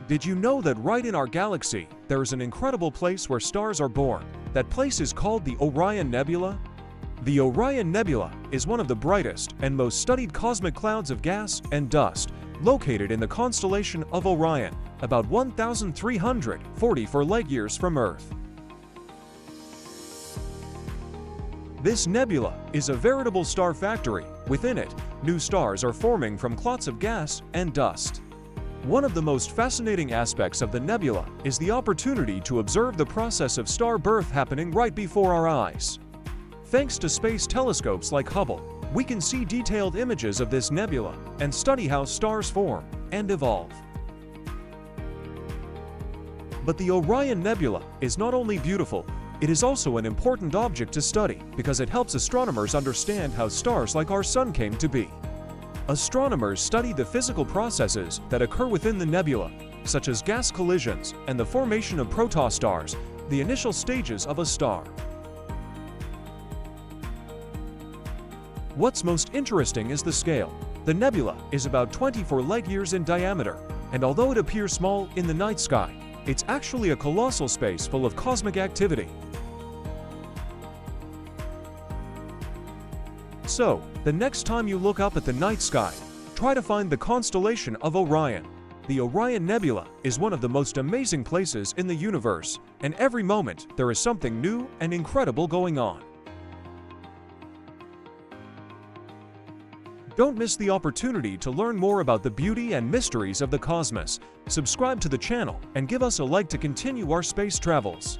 Did you know that right in our galaxy, there is an incredible place where stars are born? That place is called the Orion Nebula. The Orion Nebula is one of the brightest and most studied cosmic clouds of gas and dust, located in the constellation of Orion, about 1,344 light-years from Earth. This nebula is a veritable star factory. Within it, new stars are forming from clots of gas and dust. One of the most fascinating aspects of the nebula is the opportunity to observe the process of star birth happening right before our eyes. Thanks to space telescopes like Hubble, we can see detailed images of this nebula and study how stars form and evolve. But the Orion Nebula is not only beautiful, it is also an important object to study because it helps astronomers understand how stars like our Sun came to be. Astronomers study the physical processes that occur within the nebula, such as gas collisions and the formation of protostars, the initial stages of a star. What's most interesting is the scale. The nebula is about 24 light-years in diameter, and although it appears small in the night sky, it's actually a colossal space full of cosmic activity. So, the next time you look up at the night sky, try to find the constellation of Orion. The Orion Nebula is one of the most amazing places in the universe, and every moment there is something new and incredible going on. Don't miss the opportunity to learn more about the beauty and mysteries of the cosmos. Subscribe to the channel and give us a like to continue our space travels.